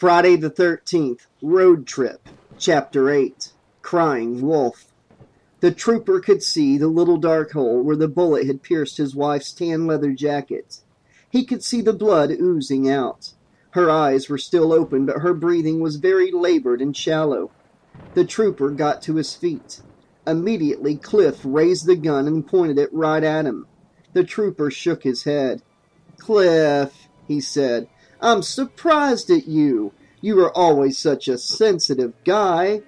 Friday the 13th, Road Trip, Chapter 8, Crying Wolf. The trooper could see the little dark hole where the bullet had pierced his wife's tan leather jacket. He could see the blood oozing out. Her eyes were still open, but her breathing was very labored and shallow. The trooper got to his feet. Immediately, Cliff raised the gun and pointed it right at him. The trooper shook his head. "Cliff," he said, "I'm surprised at you. You are always such a sensitive guy."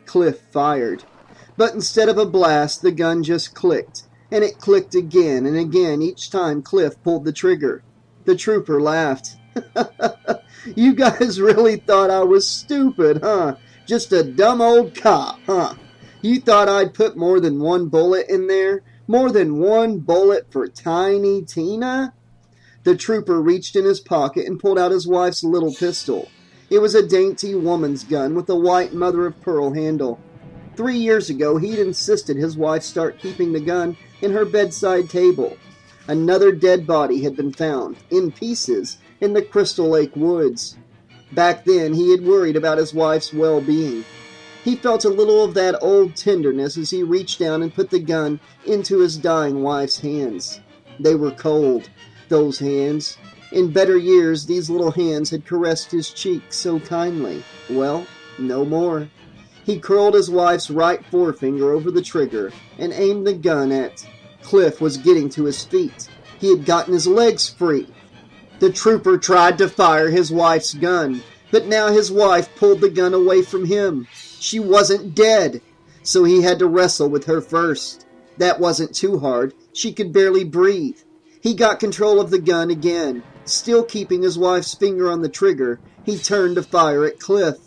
Cliff fired. But instead of a blast, the gun just clicked, and it clicked again and again each time Cliff pulled the trigger. The trooper laughed. "You guys really thought I was stupid, huh? Just a dumb old cop, huh? You thought I'd put more than one bullet in there? More than one bullet for Tiny Tina?" The trooper reached in his pocket and pulled out his wife's little pistol. It was a dainty woman's gun with a white mother-of-pearl handle. 3 years ago, he'd insisted his wife start keeping the gun in her bedside table. Another dead body had been found, in pieces, in the Crystal Lake woods. Back then, he had worried about his wife's well-being. He felt a little of that old tenderness as he reached down and put the gun into his dying wife's hands. They were cold, those hands. In better years, these little hands had caressed his cheek so kindly. Well, no more. He curled his wife's right forefinger over the trigger and aimed the gun at... Cliff was getting to his feet. He had gotten his legs free. The trooper tried to fire his wife's gun, but now his wife pulled the gun away from him. She wasn't dead, so he had to wrestle with her first. That wasn't too hard. She could barely breathe. He got control of the gun again. Still keeping his wife's finger on the trigger, he turned to fire at Cliff.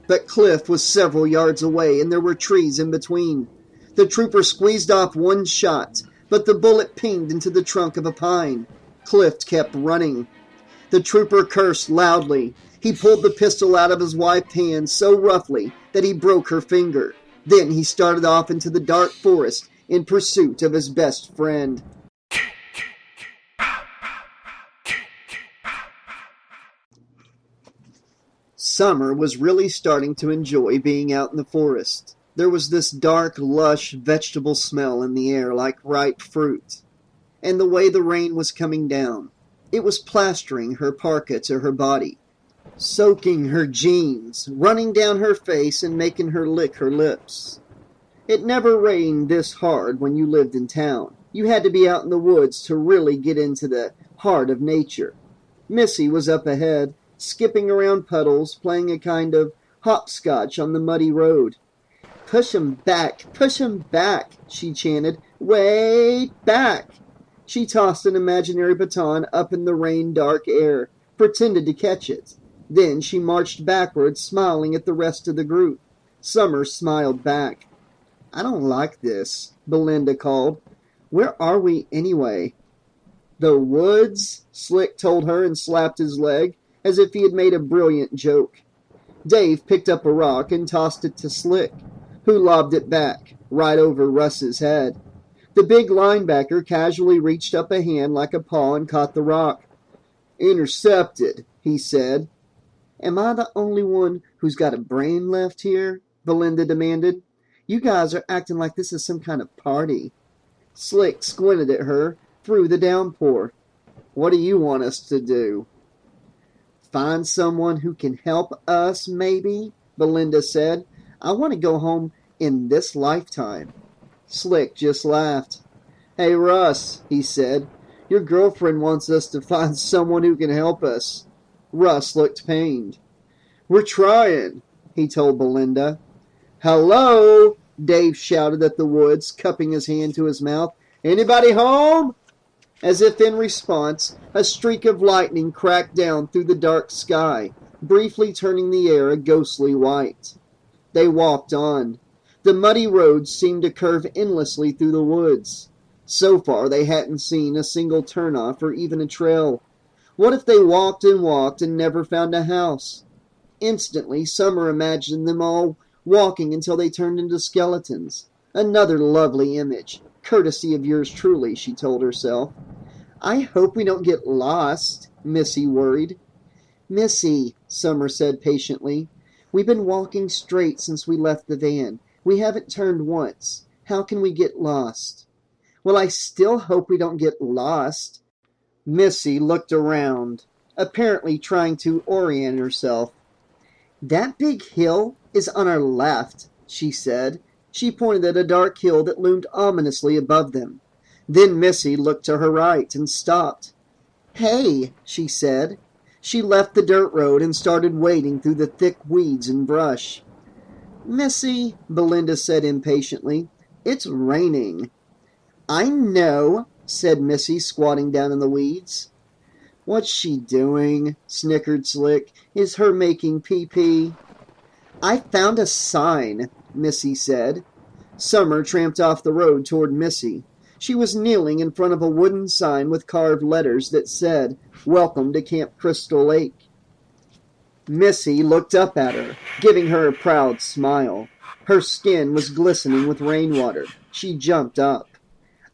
But Cliff was several yards away, and there were trees in between. The trooper squeezed off one shot, but the bullet pinged into the trunk of a pine. Cliff kept running. The trooper cursed loudly. He pulled the pistol out of his wife's hand so roughly that he broke her finger. Then he started off into the dark forest in pursuit of his best friend. Summer was really starting to enjoy being out in the forest. There was this dark, lush vegetable smell in the air like ripe fruit. And the way the rain was coming down, it was plastering her parka to her body, soaking her jeans, running down her face and making her lick her lips. It never rained this hard when you lived in town. You had to be out in the woods to really get into the heart of nature. Missy was up ahead, skipping around puddles, playing a kind of hopscotch on the muddy road. push 'em back, she chanted. "Way back!" She tossed an imaginary baton up in the rain-dark air, pretended to catch it. Then she marched backwards, smiling at the rest of the group. Summer smiled back. "I don't like this," Belinda called. "Where are we anyway?" "The woods," Slick told her and slapped his leg, as if he had made a brilliant joke. Dave picked up a rock and tossed it to Slick, who lobbed it back, right over Russ's head. The big linebacker casually reached up a hand like a paw and caught the rock. "Intercepted," he said. "Am I the only one who's got a brain left here?" Belinda demanded. "You guys are acting like this is some kind of party." Slick squinted at her through the downpour. "What do you want us to do?" "Find someone who can help us, maybe," Belinda said. "I want to go home in this lifetime." Slick just laughed. "Hey, Russ," he said, "your girlfriend wants us to find someone who can help us." Russ looked pained. "We're trying," he told Belinda. "Hello!" Dave shouted at the woods, cupping his hand to his mouth. "Anybody home?" As if in response, a streak of lightning cracked down through the dark sky, briefly turning the air a ghostly white. They walked on. The muddy roads seemed to curve endlessly through the woods. So far, they hadn't seen a single turnoff or even a trail. What if they walked and never found a house? Instantly, Summer imagined them all walking until they turned into skeletons. Another lovely image, courtesy of yours truly, she told herself. "I hope we don't get lost," Missy worried. "Missy," Summer said patiently. We've been walking straight since we left the van. We haven't turned once. How can we get lost? Well, I still hope we don't get lost. Missy looked around, apparently trying to orient herself. That big hill is on our left, she said. She pointed at a dark hill that loomed ominously above them. Then Missy looked to her right and stopped. Hey, she said. She left the dirt road and started wading through the thick weeds and brush. Missy, Belinda said impatiently, it's raining. I know, said Missy, squatting down in the weeds. What's she doing? Snickered Slick. Is her making pee-pee? I found a sign, Missy said. Summer tramped off the road toward Missy. She was kneeling in front of a wooden sign with carved letters that said, Welcome to Camp Crystal Lake. Missy looked up at her, giving her a proud smile. Her skin was glistening with rainwater. She jumped up.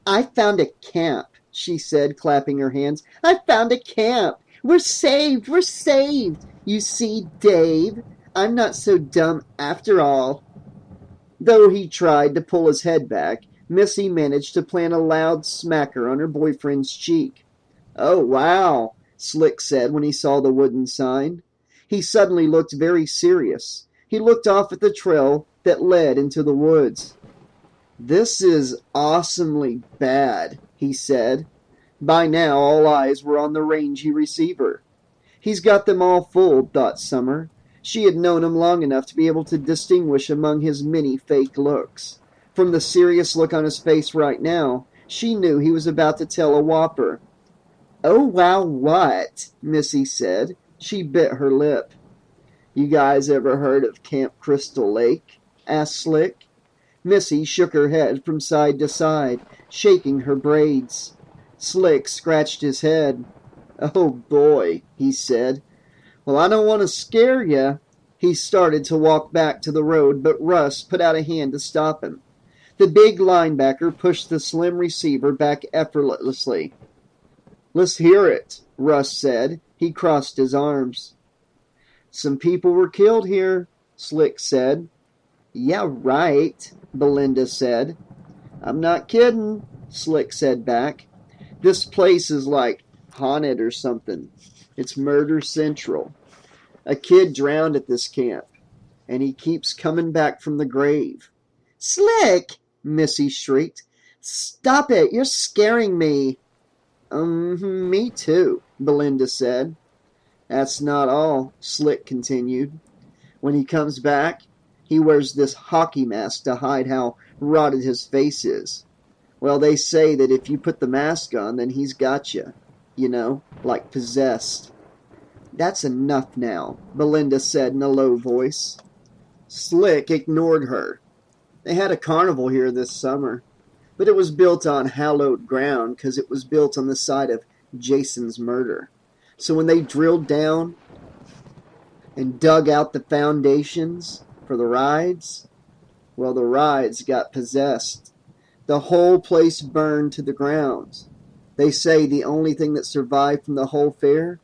I found a camp, she said, clapping her hands. I found a camp. We're saved. We're saved. You see, Dave, I'm not so dumb after all. Though he tried to pull his head back, Missy managed to plant a loud smacker on her boyfriend's cheek. Oh, wow, Slick said when he saw the wooden sign. He suddenly looked very serious. He looked off at the trail that led into the woods. This is awesomely bad, he said. By now, all eyes were on the rangy receiver. He's got them all fooled, thought Summer. She had known him long enough to be able to distinguish among his many fake looks. From the serious look on his face right now, she knew he was about to tell a whopper. Oh, wow, what? Missy said. She bit her lip. You guys ever heard of Camp Crystal Lake? Asked Slick. Missy shook her head from side to side, shaking her braids. Slick scratched his head. Oh, boy, he said. Well, I don't want to scare you. He started to walk back to the road, but Russ put out a hand to stop him. The big linebacker pushed the slim receiver back effortlessly. Let's hear it, Russ said. He crossed his arms. Some people were killed here, Slick said. Yeah, right, Belinda said. I'm not kidding, Slick said back. This place is like haunted or something. It's murder central. A kid drowned at this camp, and he keeps coming back from the grave. Slick! Missy shrieked. Stop it! You're scaring me. Me too, Belinda said. That's not all, Slick continued. When he comes back, he wears this hockey mask to hide how rotted his face is. Well, they say that if you put the mask on, then he's got you. You know, like possessed. That's enough now, Belinda said in a low voice. Slick ignored her. They had a carnival here this summer, but it was built on hallowed ground because it was built on the site of Jason's murder. So when they drilled down and dug out the foundations for the rides, well, the rides got possessed. The whole place burned to the ground. They say the only thing that survived from the whole fair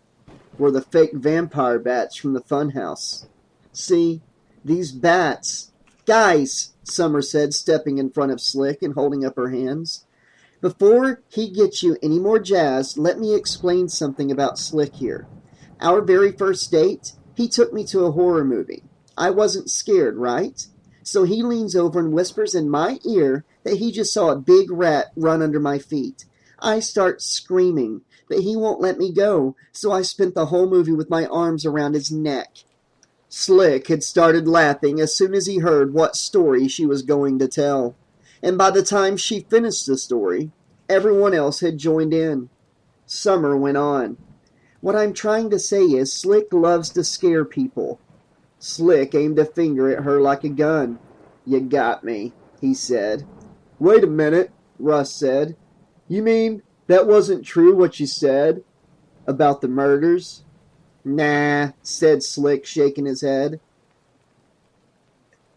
were the fake vampire bats from the funhouse. See, these bats... Guys, Summer said, stepping in front of Slick and holding up her hands. Before he gets you any more jazzed, let me explain something about Slick here. Our very first date, he took me to a horror movie. I wasn't scared, right? So he leans over and whispers in my ear that he just saw a big rat run under my feet. I start screaming, but he won't let me go, so I spent the whole movie with my arms around his neck. Slick had started laughing as soon as he heard what story she was going to tell. And by the time she finished the story, everyone else had joined in. Summer went on. What I'm trying to say is Slick loves to scare people. Slick aimed a finger at her like a gun. You got me, he said. Wait a minute, Russ said. You mean that wasn't true what you said about the murders? Nah, said Slick, shaking his head.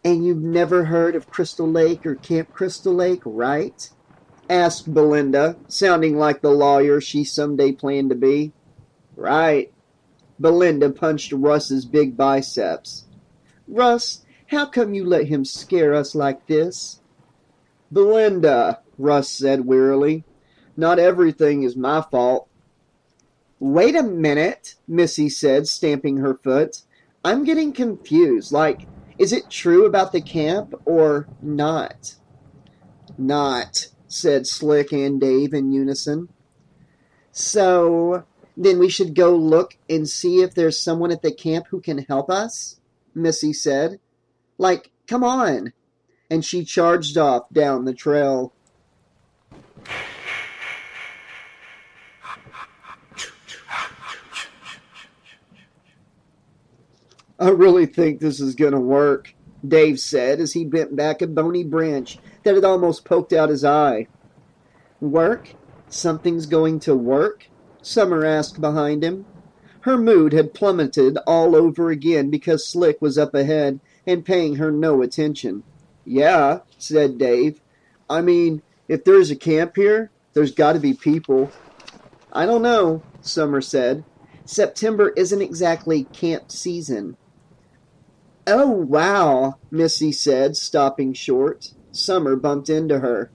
And you've never heard of Crystal Lake or Camp Crystal Lake, right? Asked Belinda, sounding like the lawyer she someday planned to be. Right. Belinda punched Russ's big biceps. Russ, how come you let him scare us like this? Belinda, Russ said wearily, not everything is my fault. Wait a minute, Missy said, stamping her foot. I'm getting confused. Like, is it true about the camp or not? Not, said Slick and Dave in unison. So, then we should go look and see if there's someone at the camp who can help us? Missy said. Like, come on. And she charged off down the trail. I really think this is going to work, Dave said as he bent back a bony branch that had almost poked out his eye. Work? Something's going to work? Summer asked behind him. Her mood had plummeted all over again because Slick was up ahead and paying her no attention. Yeah, said Dave. I mean, if there's a camp here, there's got to be people. I don't know, Summer said. September isn't exactly camp season. Oh, wow, Missy said, stopping short. Summer bumped into her.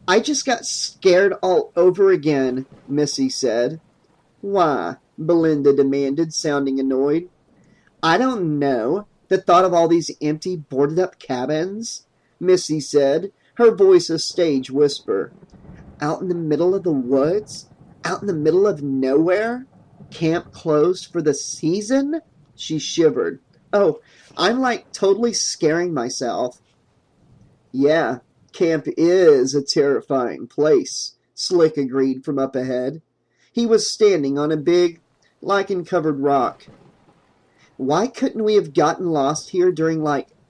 I just got scared all over again, Missy said. Why? Belinda demanded, sounding annoyed. I don't know. The thought of all these empty, boarded-up cabins, Missy said, her voice a stage whisper. Out in the middle of the woods? Out in the middle of nowhere? Camp closed for the season? She shivered. Oh, I'm like totally scaring myself. Yeah, camp is a terrifying place, Slick agreed from up ahead. He was standing on a big, lichen-covered rock. Why couldn't we have gotten lost here during,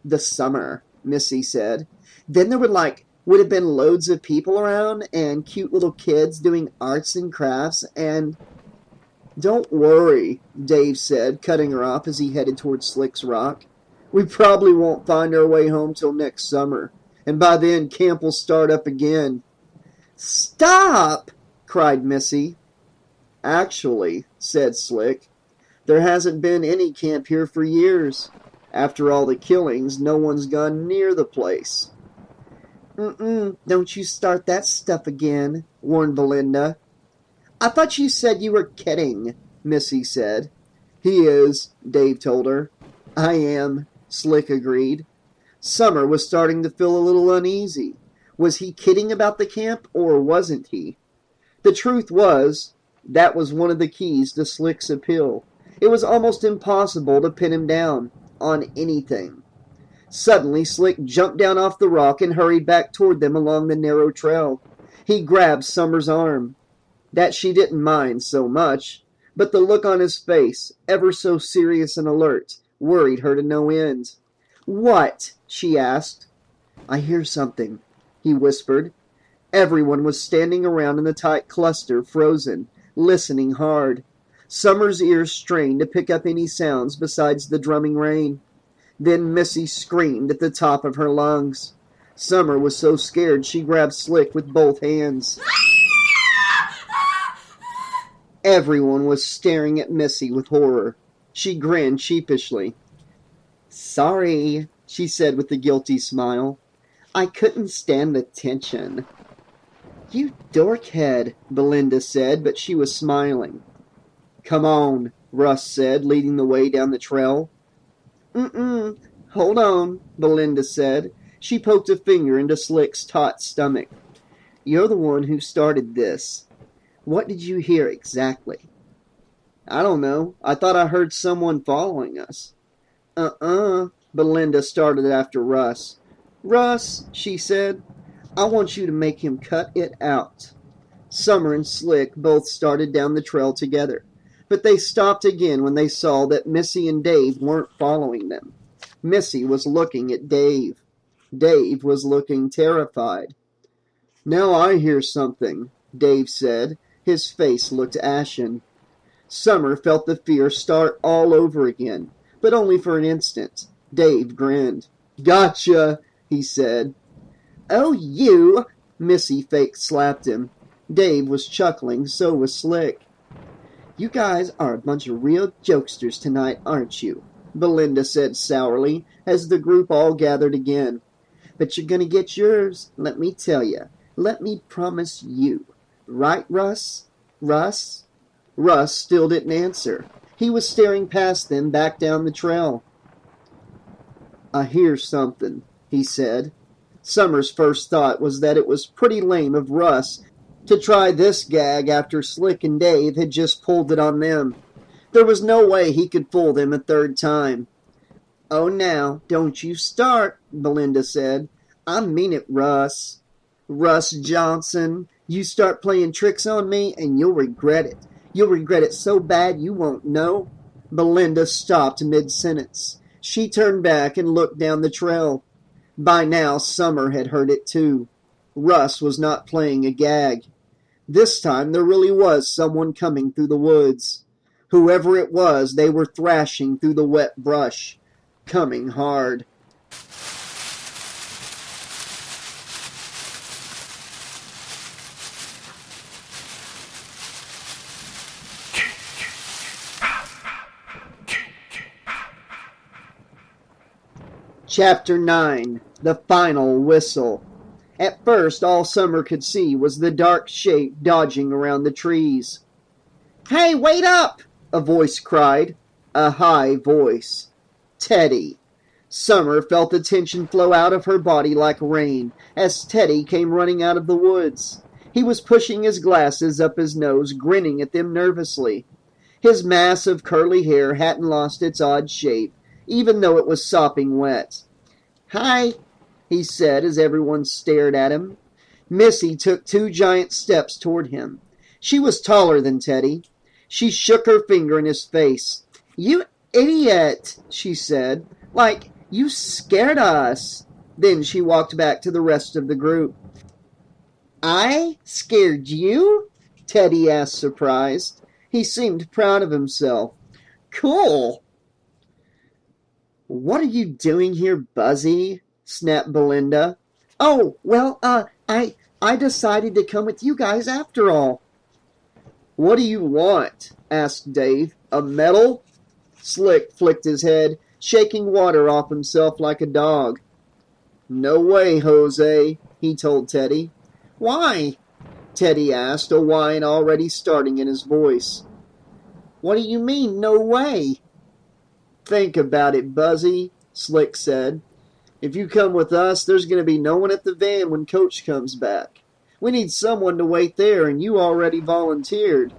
the summer, Missy said. Then there would have been loads of people around and cute little kids doing arts and crafts and... Don't worry, Dave said, cutting her off as he headed towards Slick's rock. We probably won't find our way home till next summer, and by then camp will start up again. Stop! Cried Missy. Actually, said Slick, there hasn't been any camp here for years. After all the killings, no one's gone near the place. Don't you start that stuff again, warned Belinda. I thought you said you were kidding, Missy said. He is, Dave told her. I am, Slick agreed. Summer was starting to feel a little uneasy. Was he kidding about the camp, or wasn't he? The truth was, that was one of the keys to Slick's appeal. It was almost impossible to pin him down on anything. Suddenly, Slick jumped down off the rock and hurried back toward them along the narrow trail. He grabbed Summer's arm. That she didn't mind so much, but the look on his face, ever so serious and alert, worried her to no end. What? She asked. I hear something, he whispered. Everyone was standing around in the tight cluster, frozen, listening hard. Summer's ears strained to pick up any sounds besides the drumming rain. Then Missy screamed at the top of her lungs. Summer was so scared she grabbed Slick with both hands. Everyone was staring at Missy with horror. She grinned sheepishly. Sorry, she said with a guilty smile. I couldn't stand the tension. You dorkhead, Belinda said, but she was smiling. Come on, Russ said, leading the way down the trail. Hold on, Belinda said. She poked a finger into Slick's taut stomach. You're the one who started this. What did you hear exactly? I don't know. I thought I heard someone following us. Belinda started after Russ. Russ, she said, I want you to make him cut it out. Summer and Slick both started down the trail together, but they stopped again when they saw that Missy and Dave weren't following them. Missy was looking at Dave. Dave was looking terrified. Now I hear something, Dave said. His face looked ashen. Summer felt the fear start all over again, but only for an instant. Dave grinned. Gotcha, he said. Oh, you! Missy fake slapped him. Dave was chuckling, so was Slick. You guys are a bunch of real jokesters tonight, aren't you? Belinda said sourly, as the group all gathered again. But you're gonna get yours, let me tell you. Let me promise you. Right, Russ? Russ? Russ still didn't answer. He was staring past them back down the trail. I hear something, he said. Summer's first thought was that it was pretty lame of Russ to try this gag after Slick and Dave had just pulled it on them. There was no way he could fool them a third time. Oh, now, don't you start, Belinda said. I mean it, Russ. Russ Johnson, you start playing tricks on me and you'll regret it. You'll regret it so bad you won't know. Belinda stopped mid-sentence. She turned back and looked down the trail. By now, Summer had heard it too. Russ was not playing a gag. This time there really was someone coming through the woods. Whoever it was, they were thrashing through the wet brush, coming hard. Chapter 9. The Final Whistle. At first, all Summer could see was the dark shape dodging around the trees. Hey, wait up! A voice cried. A high voice. Teddy. Summer felt the tension flow out of her body like rain as Teddy came running out of the woods. He was pushing his glasses up his nose, grinning at them nervously. His mass of curly hair hadn't lost its odd shape, even though it was sopping wet. Hi, he said as everyone stared at him. Missy took 2 giant steps toward him. She was taller than Teddy. She shook her finger in his face. You idiot, she said. Like, you scared us. Then she walked back to the rest of the group. I scared you? Teddy asked, surprised. He seemed proud of himself. Cool. What are you doing here, Buzzy? Snapped Belinda. Oh, well, I decided to come with you guys after all. What do you want? Asked Dave. A medal? Slick flicked his head, shaking water off himself like a dog. No way, Jose, he told Teddy. Why? Teddy asked, a whine already starting in his voice. What do you mean, no way? Think about it, Buzzy, Slick said. If you come with us, there's going to be no one at the van when Coach comes back. We need someone to wait there, and you already volunteered.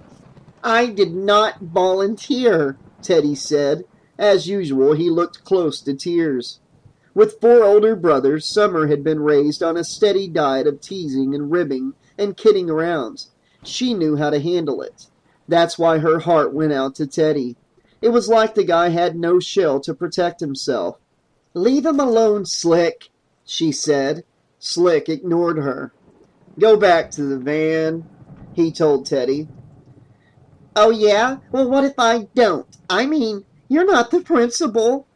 I did not volunteer, Teddy said. As usual, he looked close to tears. With 4 older brothers, Summer had been raised on a steady diet of teasing and ribbing and kidding around. She knew how to handle it. That's why her heart went out to Teddy. It was like the guy had no shell to protect himself. Leave him alone, Slick, she said. Slick ignored her. Go back to the van, he told Teddy. Oh, yeah? Well, what if I don't? I mean, you're not the principal.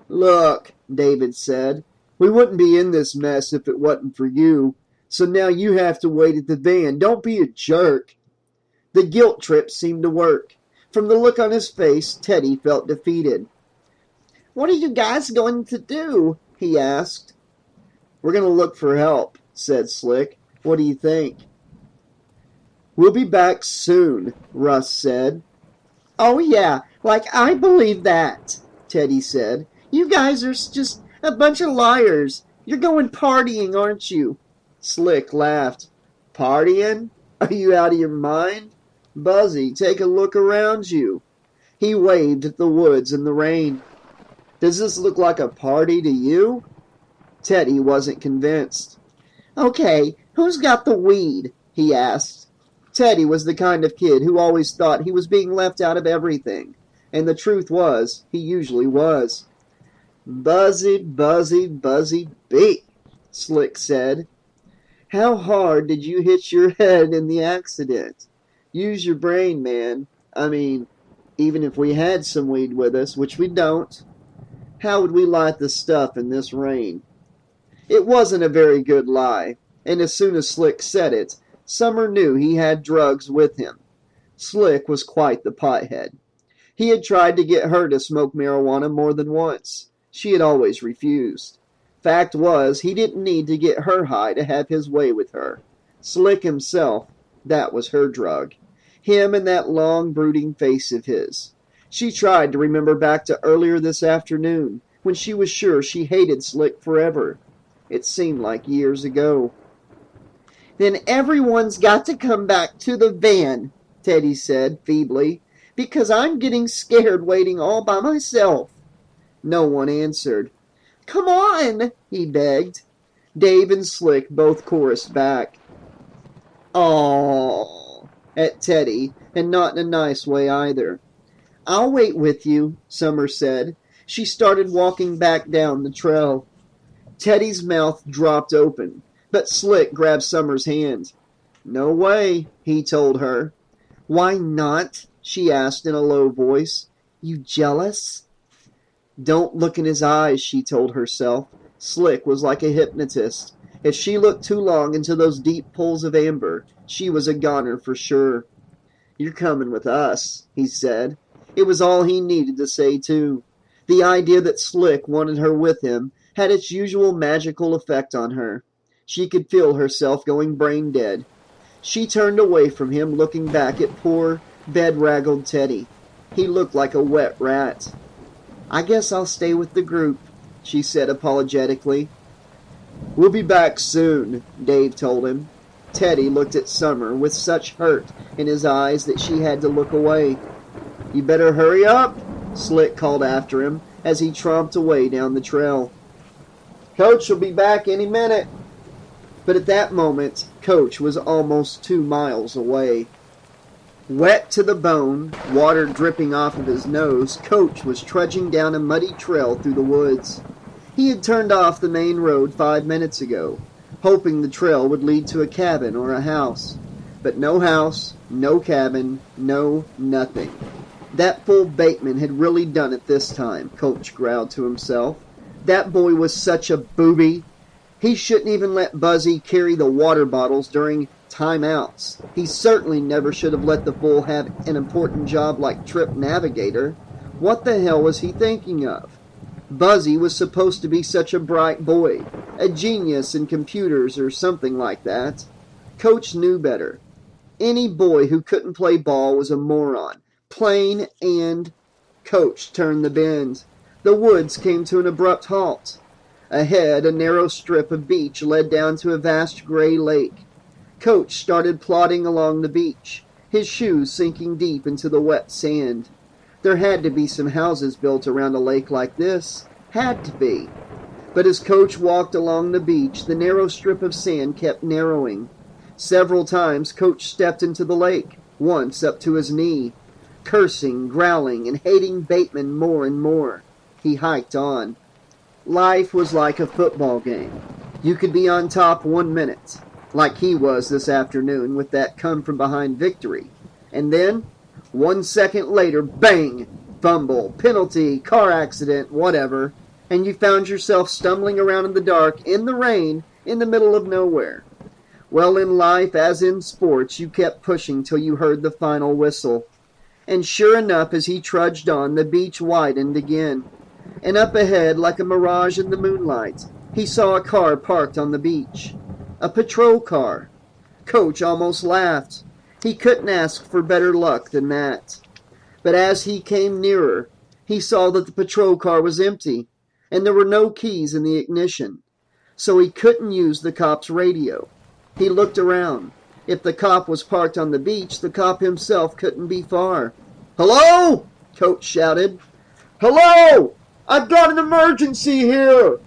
Look, David said, we wouldn't be in this mess if it wasn't for you. So now you have to wait at the van. Don't be a jerk. The guilt trip seemed to work. From the look on his face, Teddy felt defeated. What are you guys going to do? He asked. We're going to look for help, said Slick. What do you think? We'll be back soon, Russ said. Oh, yeah, like I believe that, Teddy said. You guys are just a bunch of liars. You're going partying, aren't you? Slick laughed. Partying? Are you out of your mind? Buzzy, take a look around you. He waved at the woods and the rain. Does this look like a party to you? Teddy wasn't convinced. Okay, who's got the weed? He asked. Teddy was the kind of kid who always thought he was being left out of everything, and the truth was, he usually was. Buzzy, Buzzy, Buzzy Bee, Slick said. How hard did you hit your head in the accident? Use your brain, man. I mean, even if we had some weed with us, which we don't, how would we light the stuff in this rain? It wasn't a very good lie, and as soon as Slick said it, Summer knew he had drugs with him. Slick was quite the pothead. He had tried to get her to smoke marijuana more than once. She had always refused. Fact was, he didn't need to get her high to have his way with her. Slick himself, that was her drug. Him and that long, brooding face of his. She tried to remember back to earlier this afternoon, when she was sure she hated Slick forever. It seemed like years ago. "Then everyone's got to come back to the van," Teddy said feebly, "because I'm getting scared waiting all by myself." No one answered. "Come on," he begged. Dave and Slick both chorused back. "Aww," at Teddy, and not in a nice way either. "I'll wait with you," Summer said. She started walking back down the trail. Teddy's mouth dropped open, but Slick grabbed Summer's hand. "No way," he told her. "Why not?" she asked in a low voice. "You jealous?" "Don't look in his eyes," she told herself. Slick was like a hypnotist. If she looked too long into those deep pools of amber, she was a goner for sure. "You're coming with us," he said. It was all he needed to say, too. The idea that Slick wanted her with him had its usual magical effect on her. She could feel herself going brain dead. She turned away from him, looking back at poor, bedraggled Teddy. He looked like a wet rat. "I guess I'll stay with the group," she said apologetically. "We'll be back soon," Dave told him. Teddy looked at Summer with such hurt in his eyes that she had to look away. "You better hurry up," Slick called after him as he tromped away down the trail. "Coach will be back any minute." But at that moment, Coach was almost 2 miles away. Wet to the bone, water dripping off of his nose, Coach was trudging down a muddy trail through the woods. He had turned off the main road 5 minutes ago, hoping the trail would lead to a cabin or a house. But no house, no cabin, no nothing. That fool Bateman had really done it this time, Coach growled to himself. That boy was such a booby. He shouldn't even let Buzzy carry the water bottles during timeouts. He certainly never should have let the fool have an important job like trip navigator. What the hell was he thinking of? Buzzy was supposed to be such a bright boy, a genius in computers or something like that. Coach knew better. Any boy who couldn't play ball was a moron. Plain and... Coach turned the bend. The woods came to an abrupt halt. Ahead, a narrow strip of beach led down to a vast gray lake. Coach started plodding along the beach, his shoes sinking deep into the wet sand. There had to be some houses built around a lake like this. Had to be. But as Coach walked along the beach, the narrow strip of sand kept narrowing. Several times Coach stepped into the lake, once up to his knee. Cursing, growling, and hating Bateman more and more, he hiked on. Life was like a football game. You could be on top 1 minute, like he was this afternoon with that come-from-behind victory. And then, 1 second later, bang! Fumble, penalty, car accident, whatever, and you found yourself stumbling around in the dark, in the rain, in the middle of nowhere. Well, in life, as in sports, you kept pushing till you heard the final whistle. And sure enough, as he trudged on, the beach widened again. And up ahead, like a mirage in the moonlight, he saw a car parked on the beach. A patrol car. Coach almost laughed. He couldn't ask for better luck than that. But as he came nearer, he saw that the patrol car was empty, and there were no keys in the ignition. So he couldn't use the cop's radio. He looked around. If the cop was parked on the beach, the cop himself couldn't be far. "Hello?" Coach shouted. "Hello! I've got an emergency here!"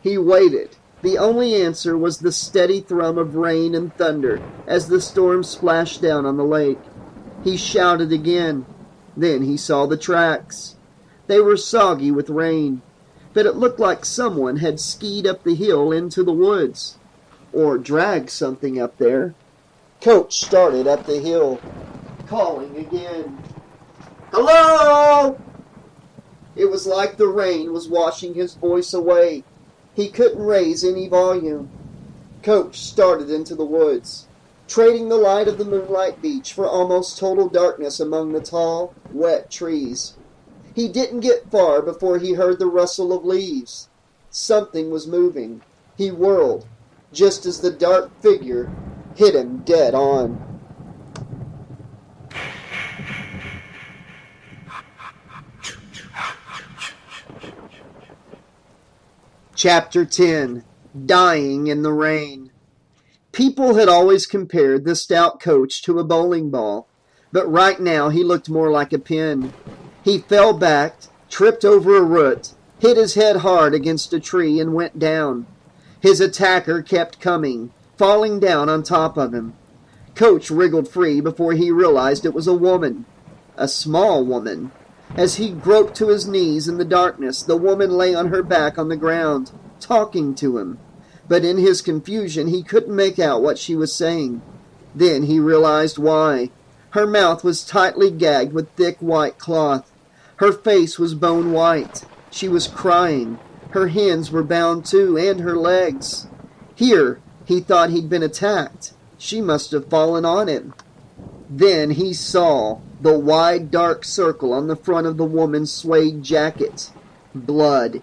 He waited. The only answer was the steady thrum of rain and thunder as the storm splashed down on the lake. He shouted again. Then he saw the tracks. They were soggy with rain, but it looked like someone had skied up the hill into the woods, or dragged something up there. Coach started up the hill, calling again. "Hello!" It was like the rain was washing his voice away. He couldn't raise any volume. Coach started into the woods. trading the light of the moonlight beach for almost total darkness among the tall, wet trees. He didn't get far before he heard the rustle of leaves. Something was moving. He whirled, just as the dark figure hit him dead on. Chapter 10. Dying in the Rain. People had always compared the stout coach to a bowling ball, but right now he looked more like a pin. He fell back, tripped over a root, hit his head hard against a tree, and went down. His attacker kept coming, falling down on top of him. Coach wriggled free before he realized it was a woman. A small woman. As he groped to his knees in the darkness, the woman lay on her back on the ground, talking to him. But in his confusion, he couldn't make out what she was saying. Then he realized why. Her mouth was tightly gagged with thick white cloth. Her face was bone white. She was crying. Her hands were bound too, and her legs. Here, he thought he'd been attacked. She must have fallen on him. Then he saw the wide, dark circle on the front of the woman's suede jacket. Blood.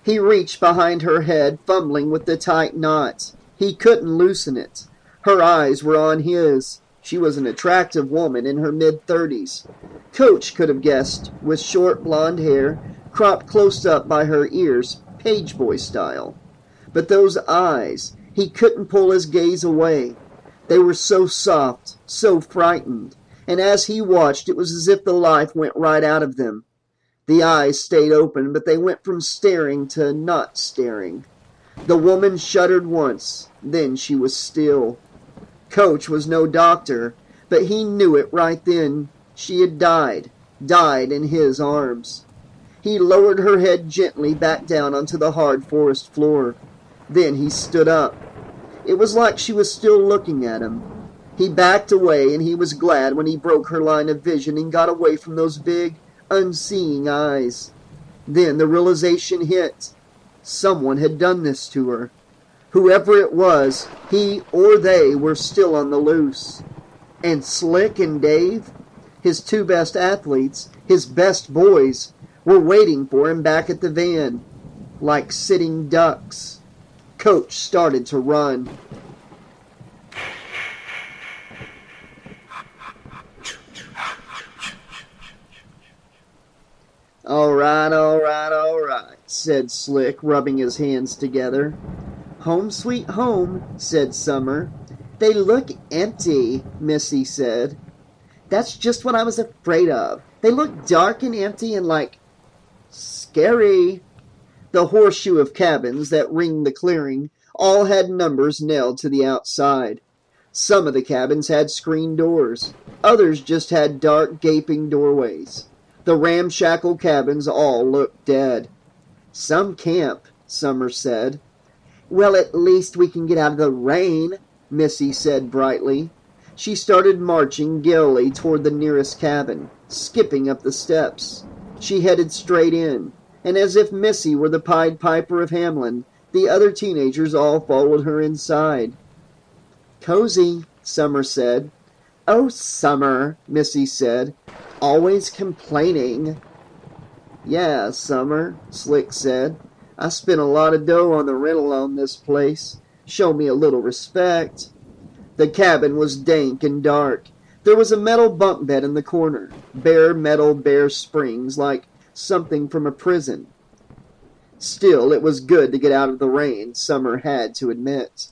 He reached behind her head, fumbling with the tight knot. He couldn't loosen it. Her eyes were on his. She was an attractive woman in her mid-30s. Coach could have guessed, with short blonde hair, cropped close up by her ears, page boy style. But those eyes, he couldn't pull his gaze away. They were so soft, so frightened, and as he watched, it was as if the life went right out of them. The eyes stayed open, but they went from staring to not staring. The woman shuddered once, then she was still. Coach was no doctor, but he knew it right then. She had died in his arms. He lowered her head gently back down onto the hard forest floor. Then he stood up. It was like she was still looking at him. He backed away, and he was glad when he broke her line of vision and got away from those big, unseeing eyes. Then the realization hit. Someone had done this to her. Whoever it was, he or they were still on the loose. And Slick and Dave, his two best athletes, his best boys, were waiting for him back at the van, like sitting ducks. Coach started to run. All right, said Slick, rubbing his hands together. Home sweet home, said Summer. They look empty, Missy said. That's just what I was afraid of. They look dark and empty and like scary. The horseshoe of cabins that ringed the clearing all had numbers nailed to the outside. Some of the cabins had screen doors. Others just had dark, gaping doorways. The ramshackle cabins all looked dead. Some camp, Summer said. Well, at least we can get out of the rain, Missy said brightly. She started marching gaily toward the nearest cabin, skipping up the steps. She headed straight in, and as if Missy were the Pied Piper of Hamelin, the other teenagers all followed her inside. Cozy, Summer said. Oh, Summer, Missy said. Always complaining. Yeah, Summer, Slick said. I spent a lot of dough on the rental on this place. Show me a little respect. The cabin was dank and dark. There was a metal bunk bed in the corner. Bare metal, bare springs, like something from a prison. Still, it was good to get out of the rain, Summer had to admit.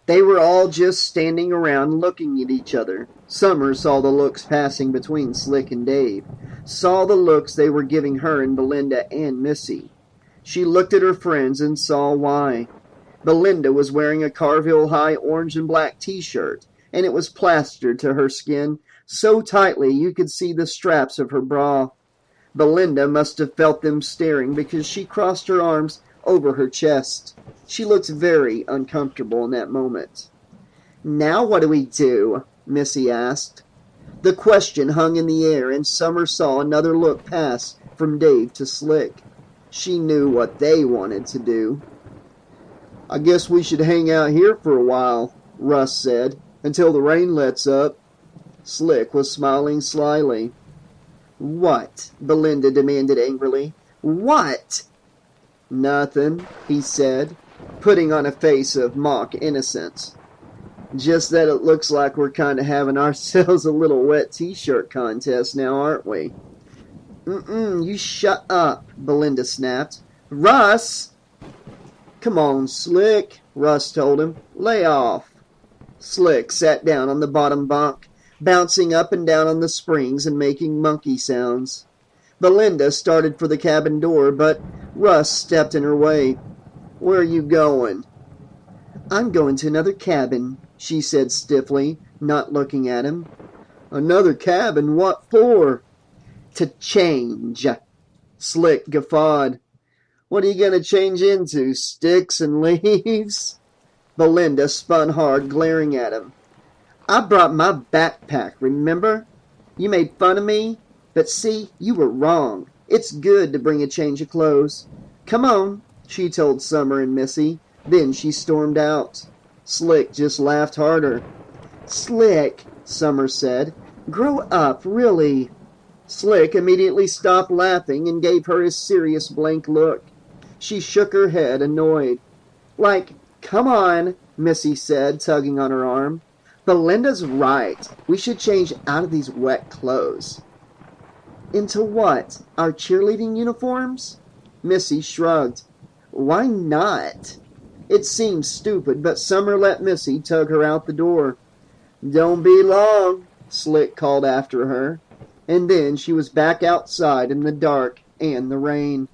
They were all just standing around looking at each other. Summer saw the looks passing between Slick and Dave, saw the looks they were giving her and Belinda and Missy. She looked at her friends and saw why. Belinda was wearing a Carville High orange and black t-shirt, and it was plastered to her skin so tightly you could see the straps of her bra. Belinda must have felt them staring because she crossed her arms over her chest. She looked very uncomfortable in that moment. Now what do we do? Missy asked. The question hung in the air, and Summer saw another look pass from Dave to Slick. She knew what they wanted to do. I guess we should hang out here for a while, Russ said. Until the rain lets up. Slick was smiling slyly. What? Belinda demanded angrily. What? Nothing, he said, putting on a face of mock innocence. Just that it looks like we're kind of having ourselves a little wet t-shirt contest now, aren't we? You shut up, Belinda snapped. Russ! Come on, Slick, Russ told him. Lay off. Slick sat down on the bottom bunk, bouncing up and down on the springs and making monkey sounds. Belinda started for the cabin door, but Russ stepped in her way. Where are you going? I'm going to another cabin, she said stiffly, not looking at him. Another cabin? What for? To change. Slick guffawed. What are you going to change into, sticks and leaves? Belinda spun hard, glaring at him. I brought my backpack, remember? You made fun of me, but see, you were wrong. It's good to bring a change of clothes. Come on, she told Summer and Missy. Then she stormed out. Slick just laughed harder. Slick, Summer said. Grow up, really. Slick immediately stopped laughing and gave her a serious blank look. She shook her head, annoyed. Like, come on, Missy said, tugging on her arm. Belinda's right. We should change out of these wet clothes. Into what? Our cheerleading uniforms? Missy shrugged. Why not? It seemed stupid, but Summer let Missy tug her out the door. Don't be long, Slick called after her. And then she was back outside in the dark and the rain.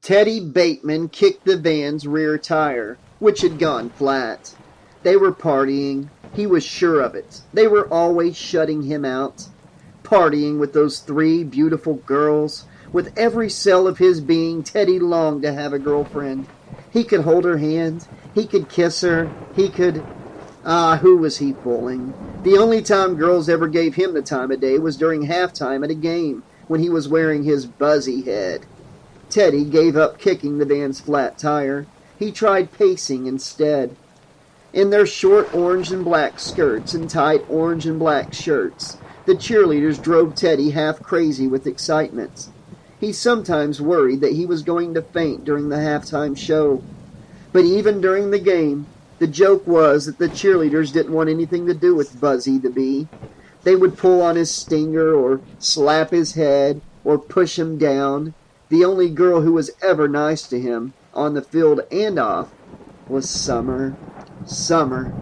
Teddy Bateman kicked the van's rear tire, which had gone flat. They were partying. He was sure of it. They were always shutting him out. Partying with those three beautiful girls. With every cell of his being, Teddy longed to have a girlfriend. He could hold her hand. He could kiss her. He could... who was he fooling? The only time girls ever gave him the time of day was during halftime at a game, when he was wearing his buzzy head. Teddy gave up kicking the van's flat tire. He tried pacing instead. In their short orange and black skirts and tight orange and black shirts, the cheerleaders drove Teddy half crazy with excitement. He sometimes worried that he was going to faint during the halftime show. But even during the game, the joke was that the cheerleaders didn't want anything to do with Buzzy the Bee. They would pull on his stinger or slap his head or push him down. The only girl who was ever nice to him, on the field and off, was Summer. Summer.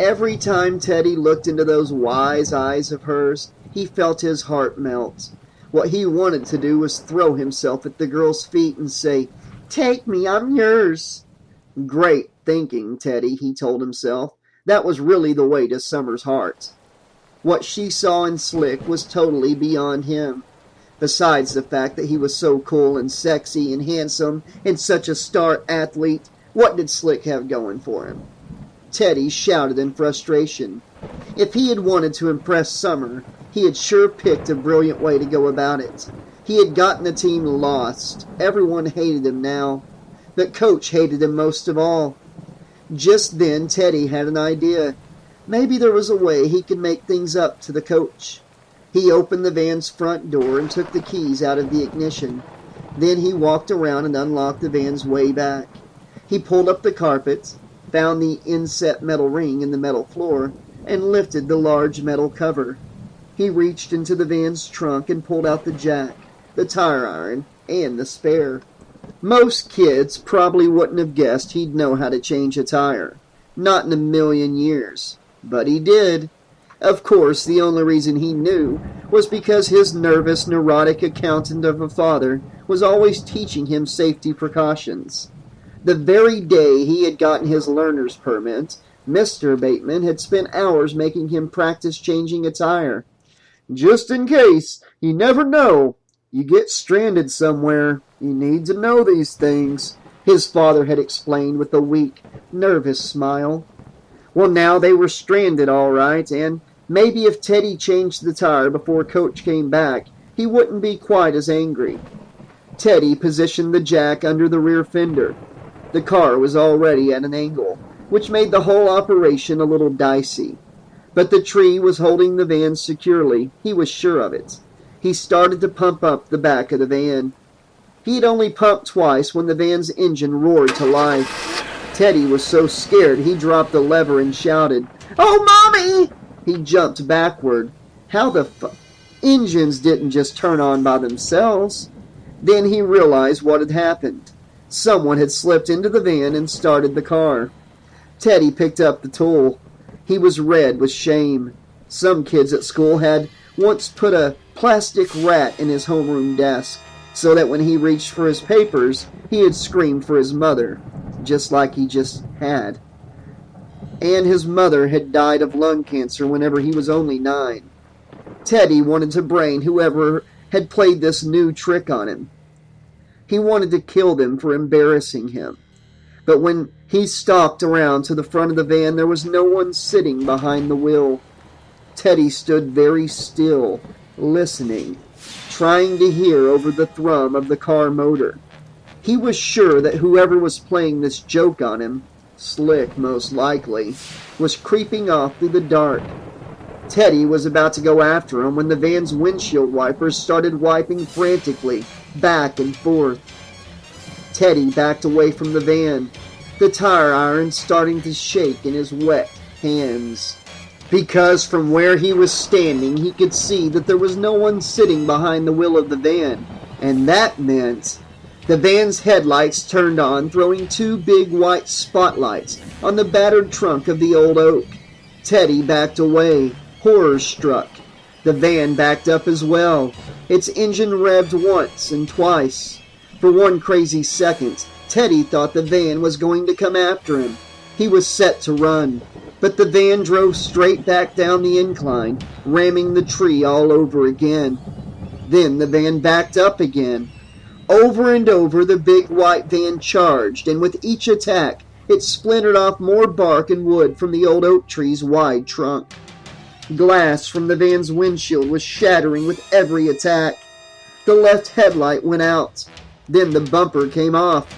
Every time Teddy looked into those wise eyes of hers, he felt his heart melt. What he wanted to do was throw himself at the girl's feet and say, "Take me, I'm yours." Great thinking, Teddy, he told himself. That was really the way to Summer's heart. What she saw in Slick was totally beyond him. Besides the fact that he was so cool and sexy and handsome and such a star athlete, what did Slick have going for him? Teddy shouted in frustration. If he had wanted to impress Summer, he had sure picked a brilliant way to go about it. He had gotten the team lost. Everyone hated him now. But Coach hated him most of all. Just then Teddy had an idea. Maybe there was a way he could make things up to the coach. He opened the van's front door and took the keys out of the ignition. Then he walked around and unlocked the van's way back. He pulled up the carpet, found the inset metal ring in the metal floor, and lifted the large metal cover. He reached into the van's trunk and pulled out the jack, the tire iron, and the spare. Most kids probably wouldn't have guessed he'd know how to change a tire. Not in a million years. But he did. Of course, the only reason he knew was because his nervous, neurotic accountant of a father was always teaching him safety precautions. The very day he had gotten his learner's permit, Mr. Bateman had spent hours making him practice changing a tire. Just in case, you never know. You get stranded somewhere. You need to know these things, his father had explained with a weak, nervous smile. Well, now they were stranded all right, and maybe if Teddy changed the tire before Coach came back, he wouldn't be quite as angry. Teddy positioned the jack under the rear fender. The car was already at an angle, which made the whole operation a little dicey. But the tree was holding the van securely. He was sure of it. He started to pump up the back of the van. He had only pumped twice when the van's engine roared to life. Teddy was so scared he dropped the lever and shouted, "Oh, Mommy!" He jumped backward. How the engines didn't just turn on by themselves. Then he realized what had happened. Someone had slipped into the van and started the car. Teddy picked up the tool. He was red with shame. Some kids at school had once put a plastic rat in his homeroom desk, so that when he reached for his papers, he had screamed for his mother, just like he just had. And his mother had died of lung cancer whenever he was only 9. Teddy wanted to brain whoever had played this new trick on him. He wanted to kill them for embarrassing him. But when he stalked around to the front of the van, there was no one sitting behind the wheel. Teddy stood very still, listening, trying to hear over the thrum of the car motor. He was sure that whoever was playing this joke on him, Slick most likely, was creeping off through the dark. Teddy was about to go after him when the van's windshield wipers started wiping frantically, back and forth. Teddy backed away from the van, the tire iron starting to shake in his wet hands. Because from where he was standing, he could see that there was no one sitting behind the wheel of the van, and that meant the van's headlights turned on, throwing 2 big white spotlights on the battered trunk of the old oak. Teddy backed away, horror-struck. The van backed up as well. Its engine revved once and twice. For one crazy second, Teddy thought the van was going to come after him. He was set to run, but the van drove straight back down the incline, ramming the tree all over again. Then the van backed up again. Over and over the big white van charged, and with each attack, it splintered off more bark and wood from the old oak tree's wide trunk. Glass from the van's windshield was shattering with every attack. The left headlight went out. Then the bumper came off.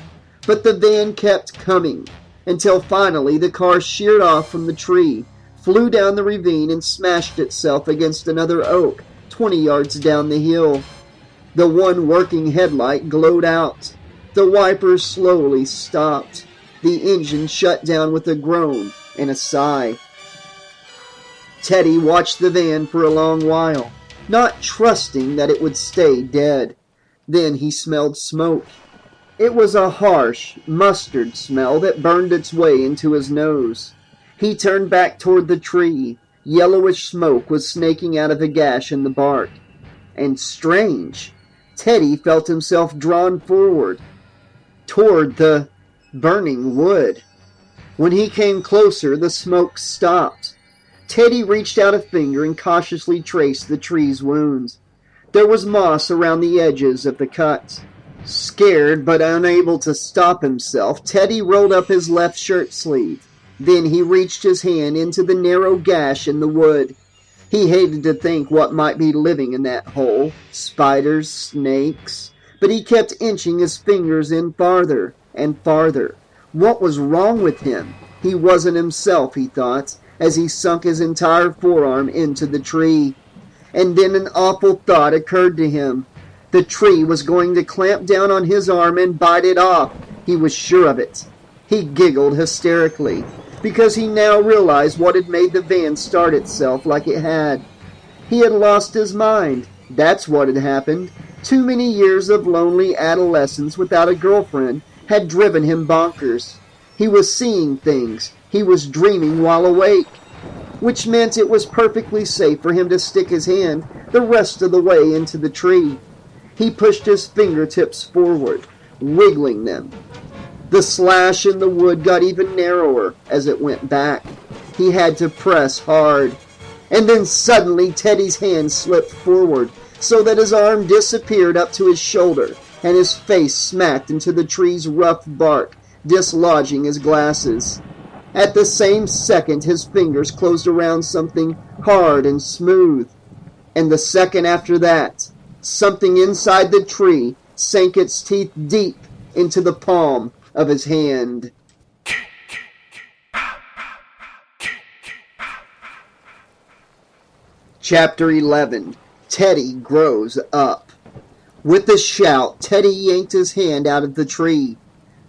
But the van kept coming, until finally the car sheared off from the tree, flew down the ravine, and smashed itself against another oak 20 yards down the hill. The one working headlight glowed out. The wipers slowly stopped. The engine shut down with a groan and a sigh. Teddy watched the van for a long while, not trusting that it would stay dead. Then he smelled smoke. It was a harsh, mustard smell that burned its way into his nose. He turned back toward the tree. Yellowish smoke was snaking out of a gash in the bark. And strange, Teddy felt himself drawn forward, toward the burning wood. When he came closer, the smoke stopped. Teddy reached out a finger and cautiously traced the tree's wounds. There was moss around the edges of the cut. Scared but unable to stop himself, Teddy rolled up his left shirt sleeve. Then he reached his hand into the narrow gash in the wood. He hated to think what might be living in that hole. Spiders, snakes. But he kept inching his fingers in farther and farther. What was wrong with him? He wasn't himself, he thought, as he sunk his entire forearm into the tree. And then an awful thought occurred to him. The tree was going to clamp down on his arm and bite it off. He was sure of it. He giggled hysterically, because he now realized what had made the van start itself like it had. He had lost his mind. That's what had happened. Too many years of lonely adolescence without a girlfriend had driven him bonkers. He was seeing things. He was dreaming while awake, which meant it was perfectly safe for him to stick his hand the rest of the way into the tree. He pushed his fingertips forward, wiggling them. The slash in the wood got even narrower as it went back. He had to press hard. And then suddenly Teddy's hand slipped forward, so that his arm disappeared up to his shoulder, and his face smacked into the tree's rough bark, dislodging his glasses. At the same second, his fingers closed around something hard and smooth. And the second after that, something inside the tree sank its teeth deep into the palm of his hand. Chapter 11. Teddy Grows Up. With a shout, Teddy yanked his hand out of the tree.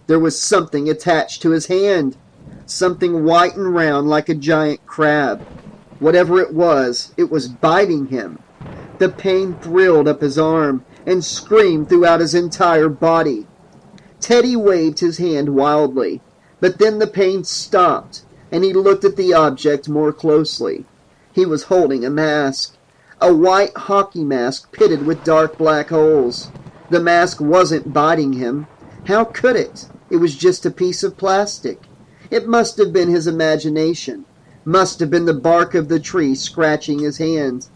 There was something attached to his hand, something white and round like a giant crab. Whatever it was biting him. The pain thrilled up his arm and screamed throughout his entire body. Teddy waved his hand wildly, but then the pain stopped, and he looked at the object more closely. He was holding a mask, a white hockey mask pitted with dark black holes. The mask wasn't biting him. How could it? It was just a piece of plastic. It must have been his imagination. Must have been the bark of the tree scratching his hand.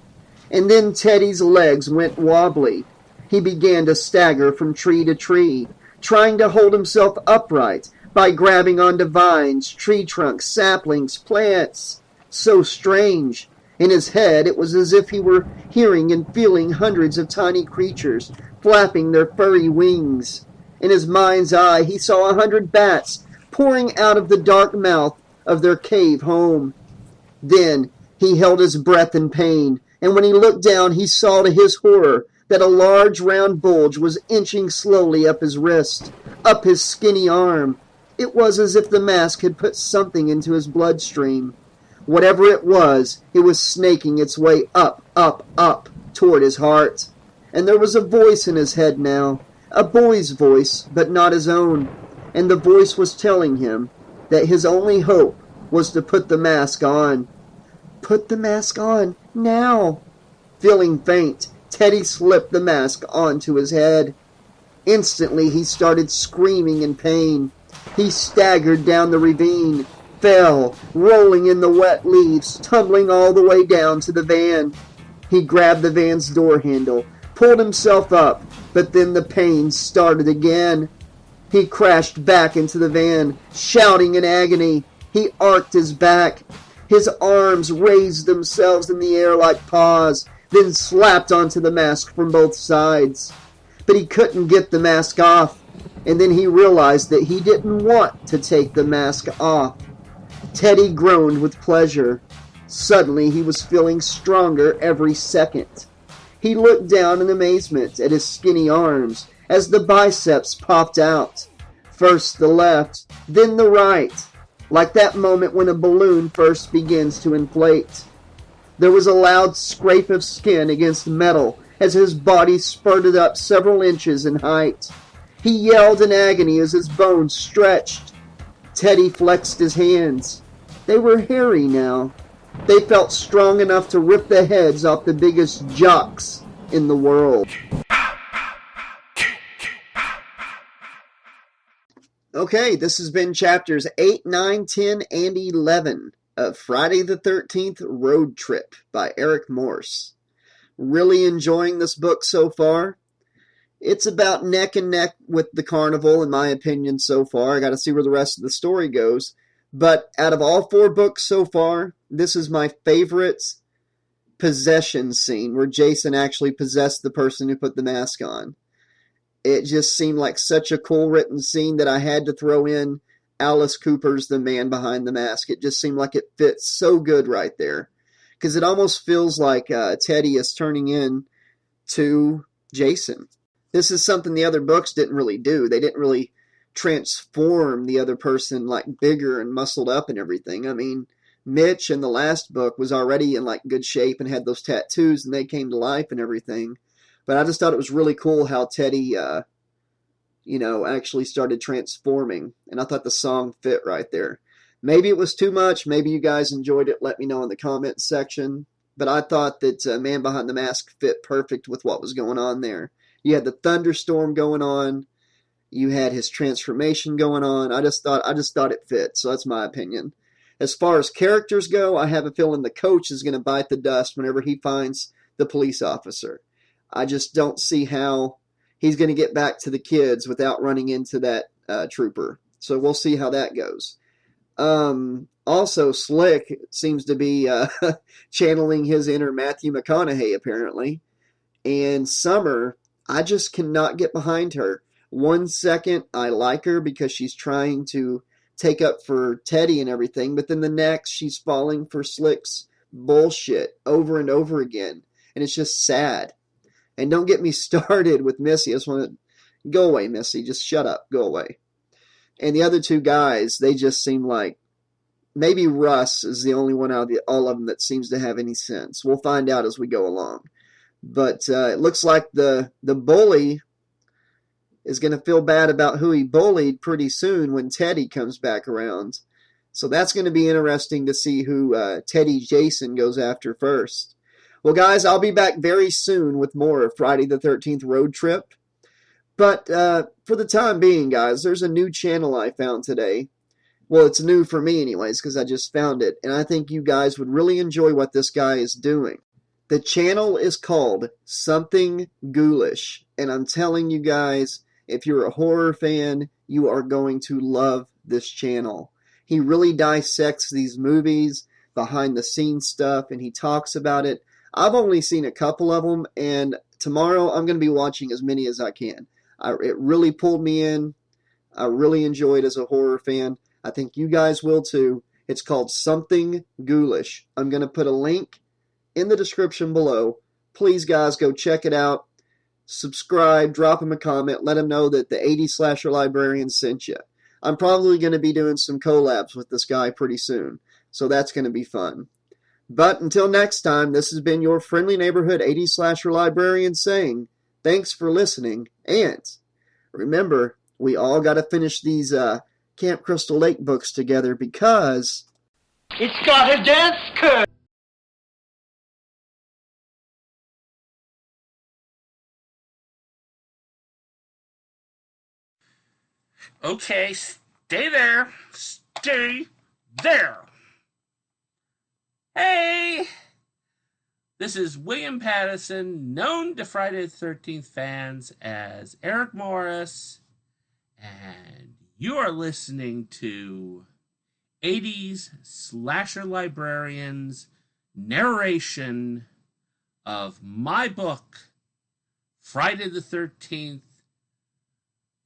And then Teddy's legs went wobbly. He began to stagger from tree to tree, trying to hold himself upright by grabbing onto vines, tree trunks, saplings, plants. So strange. In his head, it was as if he were hearing and feeling hundreds of tiny creatures flapping their furry wings. In his mind's eye, he saw 100 bats pouring out of the dark mouth of their cave home. Then he held his breath in pain, and when he looked down, he saw to his horror that a large round bulge was inching slowly up his wrist, up his skinny arm. It was as if the mask had put something into his bloodstream. Whatever it was snaking its way up, up, up toward his heart. And there was a voice in his head now, a boy's voice, but not his own. And the voice was telling him that his only hope was to put the mask on. Put the mask on, now. Feeling faint, Teddy slipped the mask onto his head. Instantly he started screaming in pain. He staggered down the ravine, fell, rolling in the wet leaves, tumbling all the way down to the van. He grabbed the van's door handle, pulled himself up, but then the pain started again. He crashed back into the van, shouting in agony. He arched his back. His arms raised themselves in the air like paws, then slapped onto the mask from both sides. But he couldn't get the mask off, and then he realized that he didn't want to take the mask off. Teddy groaned with pleasure. Suddenly he was feeling stronger every second. He looked down in amazement at his skinny arms as the biceps popped out. First the left, then the right, like that moment when a balloon first begins to inflate. There was a loud scrape of skin against metal as his body spurted up several inches in height. He yelled in agony as his bones stretched. Teddy flexed his hands. They were hairy now. They felt strong enough to rip the heads off the biggest jocks in the world. Okay, this has been chapters 8, 9, 10, and 11 of Friday the 13th Road Trip by Eric Morse. Really enjoying this book so far. It's about neck and neck with the carnival, in my opinion, so far. I got to see where the rest of the story goes. But out of all 4 books so far, this is my favorite possession scene, where Jason actually possessed the person who put the mask on. It just seemed like such a cool written scene that I had to throw in Alice Cooper's The Man Behind the Mask. It just seemed like it fits so good right there. Because it almost feels like Teddy is turning in to Jason. This is something the other books didn't really do. They didn't really transform the other person like bigger and muscled up and everything. I mean, Mitch in the last book was already in like good shape and had those tattoos and they came to life and everything. But I just thought it was really cool how Teddy, actually started transforming. And I thought the song fit right there. Maybe it was too much. Maybe you guys enjoyed it. Let me know in the comments section. But I thought that Man Behind the Mask fit perfect with what was going on there. You had the thunderstorm going on. You had his transformation going on. I just thought it fit. So that's my opinion. As far as characters go, I have a feeling the coach is going to bite the dust whenever he finds the police officer. I just don't see how he's going to get back to the kids without running into that trooper. So we'll see how that goes. Also, Slick seems to be channeling his inner Matthew McConaughey, apparently. And Summer I just cannot get behind her. One second, I like her because she's trying to take up for Teddy and everything, but then the next, she's falling for Slick's bullshit over and over again, and it's just sad. And don't get me started with Missy. I just want to go away, Missy. Just shut up. Go away. And the other two guys, they just seem like maybe Russ is the only one out of all of them that seems to have any sense. We'll find out as we go along. But it looks like the bully is going to feel bad about who he bullied pretty soon when Teddy comes back around. So that's going to be interesting to see who Teddy Jason goes after first. Well, guys, I'll be back very soon with more of Friday the 13th Road Trip. But for the time being, guys, there's a new channel I found today. Well, it's new for me anyways because I just found it. And I think you guys would really enjoy what this guy is doing. The channel is called Something Ghoulish. And I'm telling you guys, if you're a horror fan, you are going to love this channel. He really dissects these movies, behind the scenes stuff, and he talks about it. I've only seen a couple of them, and tomorrow I'm going to be watching as many as I can. It really pulled me in. I really enjoy it as a horror fan. I think you guys will too. It's called Something Ghoulish. I'm going to put a link in the description below. Please, guys, go check it out. Subscribe, drop him a comment, let him know that the 80 Slasher Librarian sent you. I'm probably going to be doing some collabs with this guy pretty soon, so that's going to be fun. But until next time, this has been your friendly neighborhood 80 Slasher Librarian saying, thanks for listening, and remember, we all got to finish these Camp Crystal Lake books together because it's got a dance curve. Okay, stay there. Stay there. Hey! This is William Pattison, known to Friday the 13th fans as Eric Morris, and you are listening to 80s Slasher Librarian's narration of my book, Friday the 13th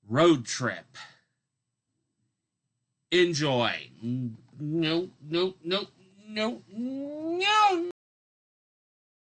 Road Trip. Enjoy. No.